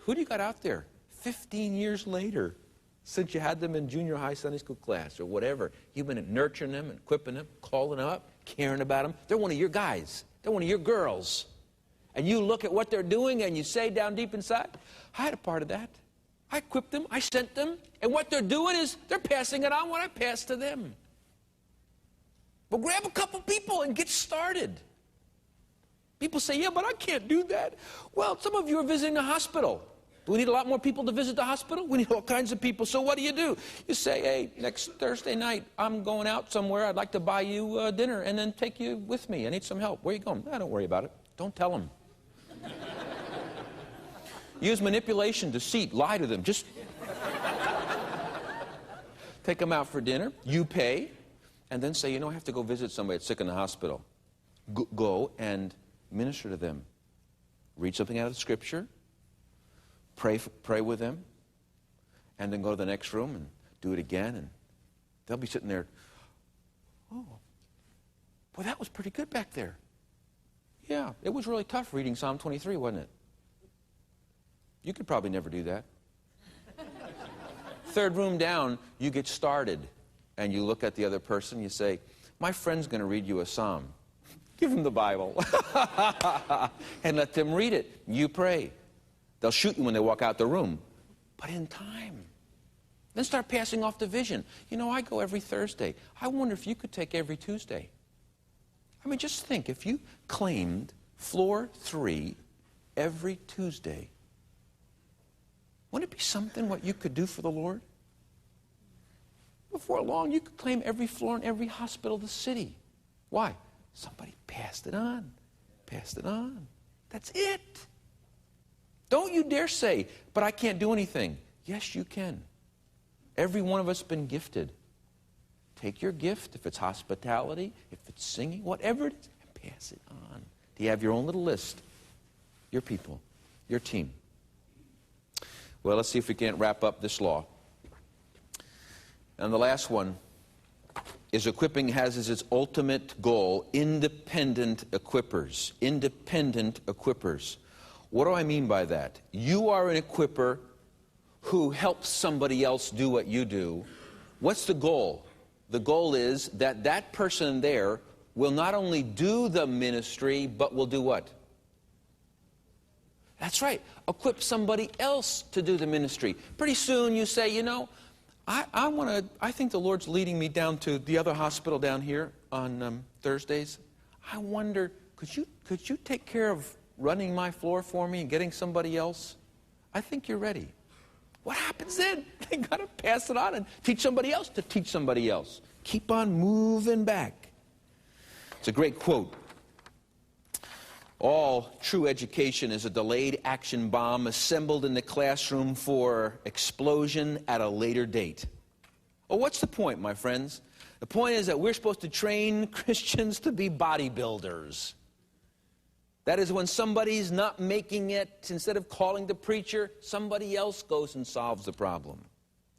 who do you got out there 15 years later since you had them in junior high Sunday school class or whatever? You've been nurturing them and equipping them, calling them up, caring about them. They're one of your guys. They're one of your girls. And you look at what they're doing and you say down deep inside, I had a part of that. I equipped them. I sent them. And what they're doing is they're passing it on what I passed to them. Well, grab a couple people and get started. People say, yeah, but I can't do that. Well, some of you are visiting a hospital. Do we need a lot more people to visit the hospital? We need all kinds of people. So what do? You say, hey, next Thursday night, I'm going out somewhere. I'd like to buy you dinner and then take you with me. I need some help. Where are you going? Don't worry about it. Don't tell them. Use manipulation, deceit, lie to them. Just take them out for dinner. You pay. And then say, I have to go visit somebody that's sick in the hospital. Go and minister to them. Read something out of the Scripture. Pray with them. And then go to the next room and do it again. And they'll be sitting there. Oh, well, that was pretty good back there. Yeah, it was really tough reading Psalm 23, wasn't it? You could probably never do that. Third room down, you get started. And you look at the other person, you say, my friend's going to read you a psalm. Give them the Bible. And let them read it. You pray. They'll shoot you when they walk out the room. But in time. Then start passing off the vision. I go every Thursday. I wonder if you could take every Tuesday. I mean, just think, if you claimed floor 3 every Tuesday, wouldn't it be something what you could do for the Lord? Before long, you could claim every floor in every hospital in the city. Why? Somebody passed it on. Passed it on. That's it. Don't you dare say, but I can't do anything. Yes, you can. Every one of us has been gifted. Take your gift, if it's hospitality, if it's singing, whatever it is, and pass it on. Do you have your own little list? Your people, your team. Well, let's see if we can't wrap up this law. And the last one is equipping has as its ultimate goal independent equippers. Independent equippers. What do I mean by that? You are an equipper who helps somebody else do what you do. What's the goal? The goal is that that person there will not only do the ministry, but will do what? That's right. Equip somebody else to do the ministry. Pretty soon you say, I think the Lord's leading me down to the other hospital down here on Thursdays. I wonder, could you take care of running my floor for me and getting somebody else? I think you're ready. What happens then? They got to pass it on and teach somebody else to teach somebody else. Keep on moving back. It's a great quote. All true education is a delayed action bomb assembled in the classroom for explosion at a later date. Well, what's the point, my friends? The point is that we're supposed to train Christians to be bodybuilders. That is, when somebody's not making it, instead of calling the preacher, somebody else goes and solves the problem.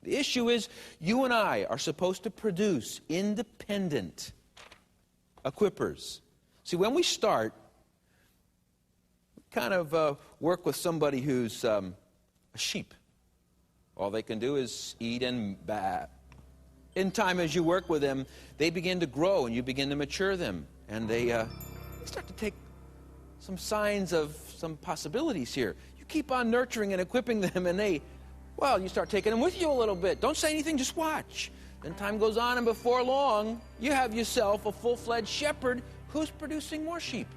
The issue is, you and I are supposed to produce independent equippers. See, when we start, kind of work with somebody who's a sheep. All they can do is eat and bat. In time, as you work with them, they begin to grow and you begin to mature them. And they start to take some signs of some possibilities here. You keep on nurturing and equipping them and you start taking them with you a little bit. Don't say anything, just watch. Then time goes on and before long, you have yourself a full-fledged shepherd who's producing more sheep.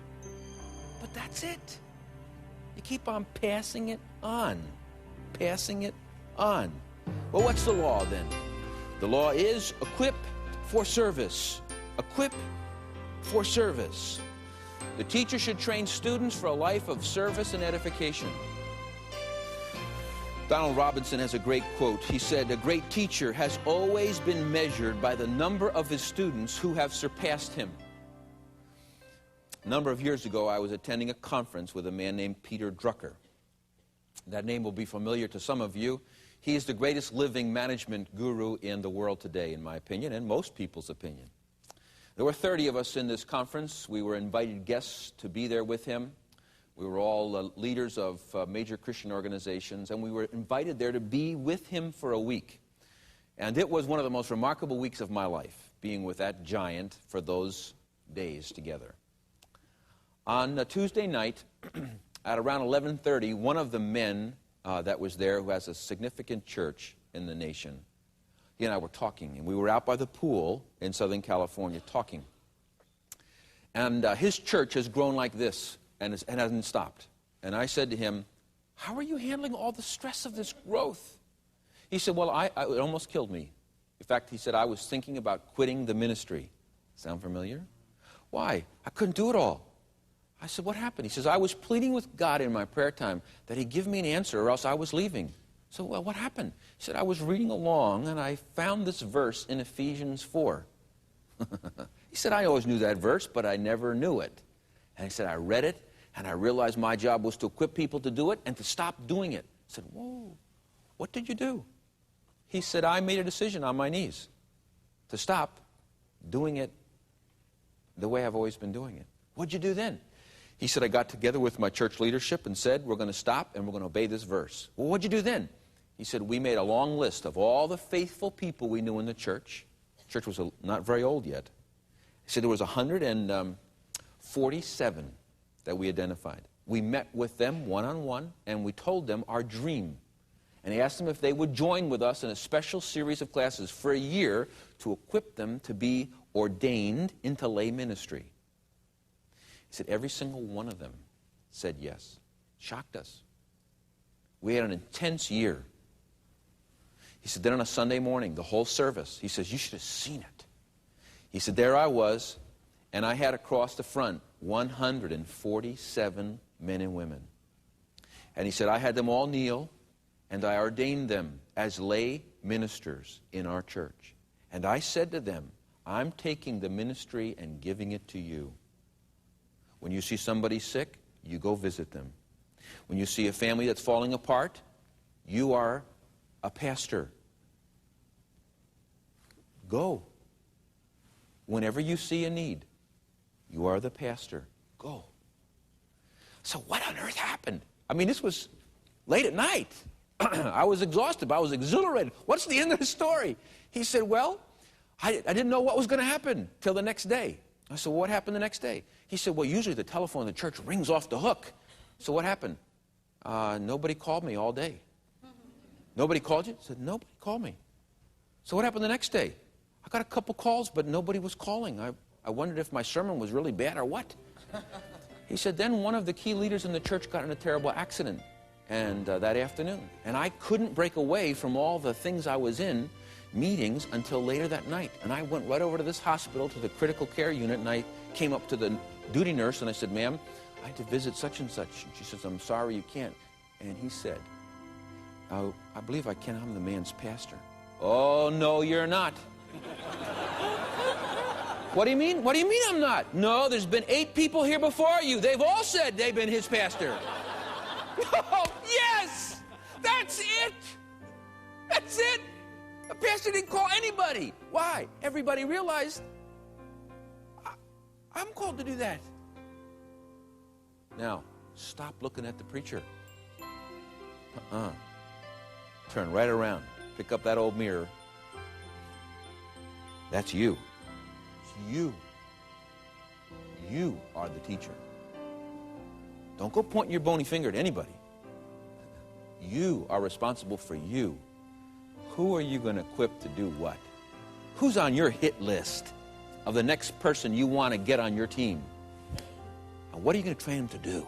But that's it. You keep on passing it on. Passing it on. Well, what's the law then? The law is equip for service. Equip for service. The teacher should train students for a life of service and edification. Donald Robinson has a great quote. He said, "A great teacher has always been measured by the number of his students who have surpassed him." A number of years ago, I was attending a conference with a man named Peter Drucker. That name will be familiar to some of you. He is the greatest living management guru in the world today, in my opinion, and most people's opinion. There were 30 of us in this conference. We were invited guests to be there with him. We were all leaders of major Christian organizations, and we were invited there to be with him for a week. And it was one of the most remarkable weeks of my life, being with that giant for those days together. On a Tuesday night, at around 11:30, one of the men that was there, who has a significant church in the nation, he and I were talking, and we were out by the pool in Southern California talking. And his church has grown like this and hasn't stopped. And I said to him, how are you handling all the stress of this growth? He said, well, it almost killed me. In fact, he said, I was thinking about quitting the ministry. Sound familiar? Why? I couldn't do it all. I said, what happened? He says, I was pleading with God in my prayer time that he'd give me an answer or else I was leaving. So, well, what happened? He said, I was reading along and I found this verse in Ephesians 4. He said, I always knew that verse, but I never knew it. And he said, I read it and I realized my job was to equip people to do it and to stop doing it. I said, whoa, what did you do? He said, I made a decision on my knees to stop doing it the way I've always been doing it. What'd you do then? He said, I got together with my church leadership and said, we're going to stop and we're going to obey this verse. Well, what'd you do then? He said, we made a long list of all the faithful people we knew in the church. The church was not very old yet. He said there was 147 that we identified. We met with them one-on-one and we told them our dream. And he asked them if they would join with us in a special series of classes for a year to equip them to be ordained into lay ministry. He said every single one of them said yes. Shocked us. We had an intense year. He said then on a Sunday morning, the whole service, he says, you should have seen it. He said there I was, and I had across the front 147 men and women. And he said I had them all kneel, and I ordained them as lay ministers in our church. And I said to them, I'm taking the ministry and giving it to you. When you see somebody sick, you go visit them. When you see a family that's falling apart, you are a pastor. Go. Whenever you see a need, you are the pastor. Go. So what on earth happened? I mean, this was late at night. I was exhausted, but I was exhilarated. What's the end of the story? He said, well, I didn't know what was going to happen till the next day. I said, well, what happened the next day? He said, well, usually the telephone in the church rings off the hook. So what happened? Nobody called me all day. Nobody called you? I said, nobody called me. So what happened the next day? I got a couple calls, but nobody was calling. I wondered if my sermon was really bad or what. He said, then one of the key leaders in the church got in a terrible accident and that afternoon. And I couldn't break away from all the things I was in, meetings, until later that night. And I went right over to this hospital, to the critical care unit, and I came up to the duty nurse and I said, ma'am, I had to visit such and such. And she says, I'm sorry you can't. And he said, I believe I can. I'm the man's pastor. Oh, no, you're not. What do you mean? What do you mean I'm not? No, there's been 8 people here before you. They've all said they've been his pastor. Oh, yes! That's it! That's it! A pastor didn't call anybody. Why? Everybody realized I'm called to do that. Now, stop looking at the preacher. Turn right around. Pick up that old mirror. That's you. It's you. You are the teacher. Don't go pointing your bony finger at anybody. You are responsible for you. Who are you going to equip to do what? Who's on your hit list of the next person you want to get on your team? And what are you going to train them to do?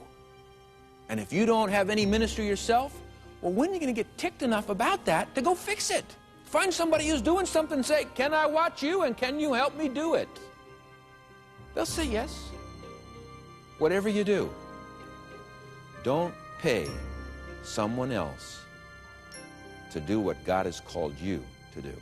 And if you don't have any ministry yourself, well, when are you going to get ticked enough about that to go fix it? Find somebody who's doing something and say, can I watch you and can you help me do it? They'll say yes. Whatever you do, don't pay someone else to do what God has called you to do.